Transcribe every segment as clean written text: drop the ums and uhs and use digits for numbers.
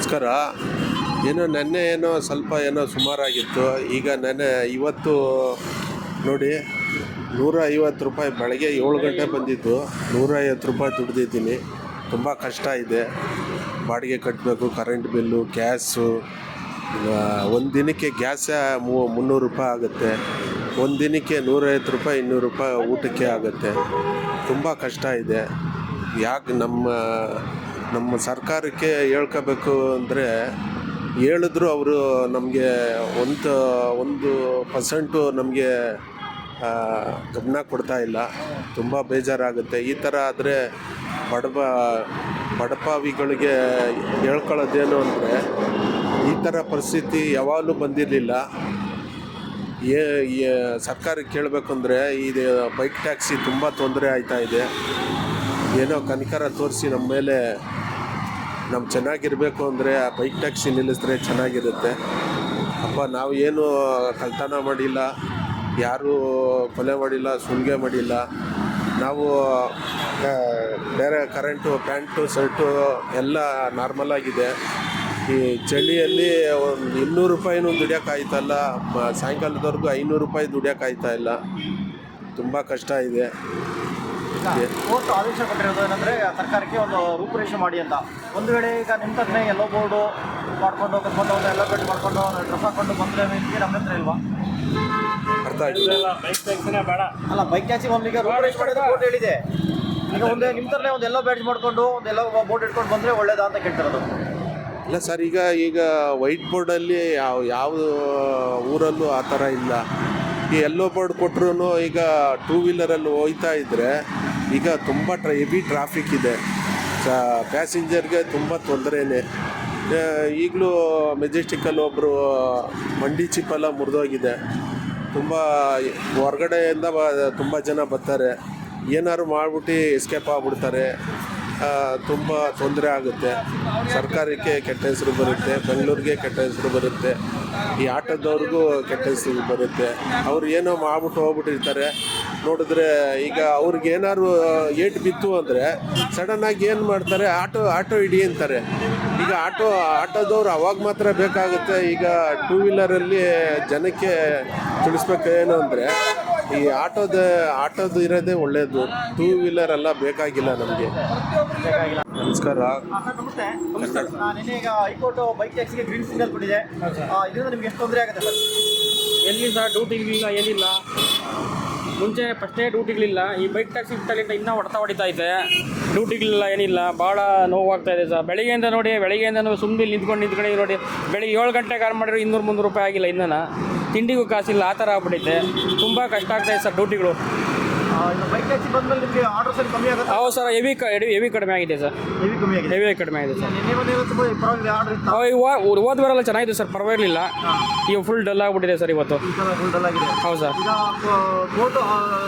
ನಮಸ್ಕಾರ. ನೆನ್ನೆ ಸ್ವಲ್ಪ ಸುಮಾರಾಗಿತ್ತು. ಈಗ ಇವತ್ತು ನೋಡಿ 150 ರೂಪಾಯಿ. ಬೆಳಗ್ಗೆ 7 ಗಂಟೆ ಬಂದಿದ್ದು 150 ರೂಪಾಯಿ ದುಡ್ದಿದ್ದೀನಿ. ತುಂಬ ಕಷ್ಟ ಇದೆ. ಬಾಡಿಗೆ ಕಟ್ಟಬೇಕು, ಕರೆಂಟ್ ಬಿಲ್ಲು, ಗ್ಯಾಸು. ಒಂದು ದಿನಕ್ಕೆ ಗ್ಯಾಸೇ 300 ರೂಪಾಯಿ ಆಗುತ್ತೆ. ಒಂದು ದಿನಕ್ಕೆ 150 ರೂಪಾಯಿ 200 ರೂಪಾಯಿ ಊಟಕ್ಕೆ ಆಗುತ್ತೆ. ತುಂಬ ಕಷ್ಟ ಇದೆ. ಯಾಕೆ ನಮ್ಮ ಸರ್ಕಾರಕ್ಕೆ ಹೇಳ್ಕೋಬೇಕು ಅಂದರೆ, ಹೇಳಿದ್ರು ಅವರು ನಮಗೆ ಒಂದು ಪರ್ಸೆಂಟು ನಮಗೆ ಗಮನ ಕೊಡ್ತಾ ಇಲ್ಲ. ತುಂಬ ಬೇಜಾರಾಗುತ್ತೆ. ಈ ಥರ ಆದರೆ ಬಡಪಾವಿಗಳಿಗೆ ಹೇಳ್ಕೊಳ್ಳೋದೇನು ಅಂದರೆ, ಈ ಥರ ಪರಿಸ್ಥಿತಿ ಯಾವಾಗಲೂ ಬಂದಿರಲಿಲ್ಲ. ಸರ್ಕಾರಕ್ಕೆ ಕೇಳಬೇಕು ಅಂದರೆ, ಇದು ಬೈಕ್ ಟ್ಯಾಕ್ಸಿ ತುಂಬ ತೊಂದರೆ ಆಯ್ತಾಯಿದೆ. ಕನಿಕರ ತೋರಿಸಿ ನಮ್ಮ ಮೇಲೆ ಚೆನ್ನಾಗಿರಬೇಕು ಅಂದರೆ ಆ ಬೈಕ್ ಟ್ಯಾಕ್ಸಿ ನಿಲ್ಲಿಸಿದ್ರೆ ಚೆನ್ನಾಗಿರುತ್ತೆ. ನಾವು ಏನು ಕಳ್ತನ ಮಾಡಿಲ್ಲ, ಯಾರೂ ಕೊಲೆ ಮಾಡಿಲ್ಲ, ಸುಲಿಗೆ ಮಾಡಿಲ್ಲ. ನಾವು ಬೇರೆ ಕರೆಂಟು, ಪ್ಯಾಂಟು, ಶರ್ಟು ಎಲ್ಲ ನಾರ್ಮಲ್ ಆಗಿದೆ. ಈ ಚಳಿಯಲ್ಲಿ ಒಂದು 200 ರೂಪಾಯಿನೂ ದುಡಿಯೋಕ್ಕಾಯ್ತಲ್ಲ. ಸಾಯಂಕಾಲದವರೆಗೂ 500 ರೂಪಾಯಿ ದುಡಿಯೋಕ್ಕಾಯ್ತಾ ಇಲ್ಲ. ತುಂಬ ಕಷ್ಟ ಇದೆ. ಕೋರ್ಟ್ ಆದೇಶ ಕೊಟ್ಟಿರೋದು ಏನಂದರೆ, ಸರ್ಕಾರಕ್ಕೆ ಒಂದು ರೂಪುರೇಷೆ ಮಾಡಿ ಅಂತ. ಒಂದು ವೇಳೆ ಈಗ ನಿಮ್ಮ ತಕ್ಕನೆ ಎಲ್ಲೋ ಬೋರ್ಡು ಮಾಡ್ಕೊಂಡು ಎಲ್ಲ ಕಟ್ ಮಾಡ್ಕೊಂಡು ಡ್ರೆಸ್ ಹಾಕೊಂಡು ಬಂದರೆ ನಿಮಗೆ ನಮ್ಮ ಹತ್ರ ಇಲ್ವಾ? ಅರ್ಥ ಆಗಿಲ್ಲ. ಬೈಕ್ ಟ್ಯಾಕ್ಸಿನೇ ಬೇಡ ಅಲ್ಲ, ಬೈಕ್ ಟ್ಯಾಕ್ಸಿ ಈಗ ರೂಪುರೇಷೆ ಮಾಡಿದ್ರೆ ಕೋರ್ಟ್ ಹೇಳಿದೆ. ಈಗ ನಿಮ್ಮ ಥರನೇ ಒಂದು ಎಲ್ಲೋ ಬ್ಯಾಡ್ಜ್ ಮಾಡ್ಕೊಂಡು ಒಂದೆಲ್ಲ ಬೋರ್ಡ್ ಇಟ್ಕೊಂಡು ಬಂದರೆ ಒಳ್ಳೇದಾ ಅಂತ ಕೇಳ್ತಿರೋದು. ಇಲ್ಲ ಸರ್, ಈಗ ವೈಟ್ ಬೋರ್ಡಲ್ಲಿ ಯಾವ ಊರಲ್ಲೂ ಆ ಥರ ಇಲ್ಲ. ಈ ಎಲ್ಲೋ ಬೋರ್ಡ್ ಕೊಟ್ಟರು ಈಗ 2 ವೀಲರಲ್ಲಿ ಹೋಗ್ತಾ ಇದ್ದರೆ ಈಗ ತುಂಬ ಹೆವಿ ಟ್ರಾಫಿಕ್ ಇದೆ. ಪ್ಯಾಸೆಂಜರ್ಗೆ ತುಂಬ ತೊಂದರೆನೇ. ಈಗಲೂ ಮೆಜೆಸ್ಟಿಕ್ಕಲ್ಲಿ ಒಬ್ಬರು ಮಂಡಿ ಚಿಪ್ಪೆಲ್ಲ ಮುರಿದೋಗಿದೆ. ತುಂಬ ಹೊರಗಡೆಯಿಂದ ತುಂಬ ಜನ ಬರ್ತಾರೆ. ಏನಾದ್ರು ಮಾಡಿಬಿಟ್ಟು ಎಸ್ಕೇಪ್ ಆಗಿಬಿಡ್ತಾರೆ. ತುಂಬ ತೊಂದರೆ ಆಗುತ್ತೆ. ಸರ್ಕಾರಕ್ಕೆ ಕೆಟ್ಟ ಹೆಸರು ಬರುತ್ತೆ, ಬೆಂಗಳೂರಿಗೆ ಕೆಟ್ಟ ಹೆಸರು ಬರುತ್ತೆ, ಈ ಆಟೋದವ್ರಿಗೂ ಕೆಟ್ಟ ಹೆಸರು ಬರುತ್ತೆ. ಅವ್ರು ಏನೋ ಮಾಡ್ಬಿಟ್ಟು ಹೋಗ್ಬಿಟ್ಟಿರ್ತಾರೆ. ನೋಡಿದ್ರೆ ಈಗ ಅವ್ರಿಗೇನಾದ್ರು ಏಟು ಬಿತ್ತು ಅಂದರೆ ಸಡನ್ನಾಗಿ ಏನು ಮಾಡ್ತಾರೆ, ಆಟೋ ಹಿಡಿ ಅಂತಾರೆ. ಈಗ ಆಟೋದವ್ರು ಅವಾಗ ಮಾತ್ರ ಬೇಕಾಗುತ್ತೆ. ಈಗ 2 ವೀಲರಲ್ಲಿ ಜನಕ್ಕೆ ತಿಳಿಸ್ಬೇಕು ಏನು ಅಂದರೆ, ಈ ಆಟೋದು ಇರೋದೇ ಒಳ್ಳೆಯದು. 2 ವೀಲರ್ ಎಲ್ಲ ಬೇಕಾಗಿಲ್ಲ ನಮಗೆ. ನಮಸ್ಕಾರ. ನಮಸ್ತೆ. ನಿನ್ನೆ ಈಗ ಹೈಕೋರ್ಟ್ ಬೈಕ್ ಟ್ಯಾಕ್ಸಿಗೆ ಗ್ರೀನ್ ಸಿಗ್ನಲ್ ಕೊಟ್ಟಿದೆ. ಇದರಿಂದ ನಿಮ್ಗೆ ಎಷ್ಟು ತೊಂದರೆ ಆಗುತ್ತೆ ಸರ್? ಎಲ್ಲಿ ಸರ್ ಡ್ಯೂಟಿಗಳಿಲ್ಲ, ಏನಿಲ್ಲ. ಮುಂಚೆ ಫಸ್ಟೇ ಡ್ಯೂಟಿಗಳಿಲ್ಲ. ಈ ಬೈಕ್ ಟ್ಯಾಕ್ಸಿ ಬಿಟ್ಟಲ್ಲಿಂದ ಇನ್ನೂ ಹೊಡಿತಾ ಇದೆ. ಡ್ಯೂಟಿಗಳಿಲ್ಲ, ಏನಿಲ್ಲ. ಭಾಳ ನೋವಾಗ್ತಾ ಇದೆ ಸರ್. ಬೆಳಿಗ್ಗೆಯಿಂದ ಸುಮ್ಮನೆ ನಿಂತ್ಕೊಂಡು ನೋಡಿ, ಬೆಳಿಗ್ಗೆ 7 ಗಂಟೆಗೆ ಆರು ಮಾಡಿದ್ರು 200-300 ರೂಪಾಯಿ ಆಗಿಲ್ಲ. ಇನ್ನೂ ತಿಂಡಿಗೂ ಕಾಸಿಲ್ಲ. ಆ ಥರ ಆಗ್ಬಿಟ್ಟೈತೆ. ತುಂಬ ಕಷ್ಟ ಆಗ್ತಾಯಿದೆ ಸರ್ ಡ್ಯೂಟಿಗಳು. ಬೈಕ್ ಟ್ಯಾಕ್ಸಿ ಬಂದಮೇಲೆ ನಿಮಗೆ ಆರ್ಡರ್ಸ್ ಎಲ್ಲ ಕಮ್ಮಿ ಆಗುತ್ತೆ? ಹೌದು ಸರ್, ಹೆವಿ ಕಡಿಮೆ ಆಗಿದೆ ಸರ್. ಹೆವಿ ಕಡಿಮೆ ಆಗಿದೆ ಸರ್. ಹೋದ ವಾರೆಲ್ಲ ಚೆನ್ನಾಗಿದೆ ಸರ್, ಪರವಾಗಿರಲಿಲ್ಲ. ಈಗ ಫುಲ್ ಡಲ್ ಆಗಿಬಿಟ್ಟಿದೆ ಸರ್ ಇವತ್ತು. ಹೌದು ಸರ್. ಈಗ ಕೋರ್ಟ್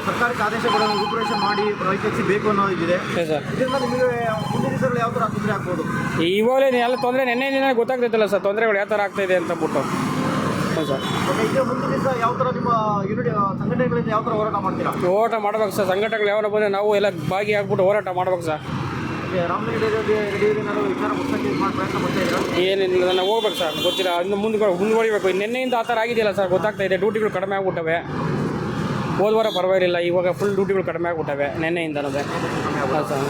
ಸರ್ಕಾರಕ್ಕೆ ಆದೇಶ ಕೊಡೋದು, ರೂಪುರೇಷೆ ಮಾಡಿ ಬೈಕ್ ಟ್ಯಾಕ್ಸಿ ಬೇಕು ಅನ್ನೋದಿದೆ ಸರ್. ಇದರಿಂದ ನಿಮಗೆ ಮುಂದಿನ ದಿವಸಗಳು ಯಾವ ಥರ ತೊಂದರೆ ಆಗ್ಬೋದು? ಇವಾಗಲೇ ಎಲ್ಲ ತೊಂದರೆ ನೆನ್ನೆ ಗೊತ್ತಾಗ್ತೈತಲ್ಲ ಸರ್, ತೊಂದರೆಗಳು ಯಾವ ಥರ ಆಗ್ತಾಯಿದೆ ಅಂತ ಬಿಟ್ಟು. ಹೌದು ಸರ್. ಈಗ ಮುಂದಿನ ದಿವಸ ಯಾವ ಥರ ನಿಮ್ಮ ಯೂನಿಟ್ ಸಂಘಟನೆಗಳಿಂದ ಯಾವ ಥರ ಹೋರಾಟ ಮಾಡ್ತೀರಾ? ಹೋರಾಟ ಮಾಡ್ಬೇಕು ಸರ್. ಸಂಘಟನೆಗಳು ಯಾವ ಬಂದರೆ ನಾವು ಎಲ್ಲ ಭಾಗಿಯಾಗ್ಬಿಟ್ಟು ಹೋರಾಟ ಮಾಡ್ಬೇಕು ಸರ್. ಏನಿಲ್ಲ, ನಾವು ಹೋಗ್ಬೇಕು ಸರ್. ಗೊತ್ತಿಲ್ಲ, ಇನ್ನು ಮುಂದುವರಿಬೇಕು. ನಿನ್ನೆಯಿಂದ ಆ ಥರ ಆಗಿದೆಯಲ್ಲ ಸರ್, ಗೊತ್ತಾಗ್ತಾ ಇದೆ. ಡ್ಯೂಟಿಗಳು ಕಡಿಮೆ ಆಗ್ಬಿಟ್ಟವೆ. ಹೋದ ವಾರ ಪರವಾಗಿರಲಿಲ್ಲ, ಇವಾಗ ಫುಲ್ ಡ್ಯೂಟಿಗಳು ಕಡಿಮೆ ಆಗ್ಬಿಟ್ಟವೆ ನೆನ್ನೆಯಿಂದನೂ. ಹಾಂ ಸರ್.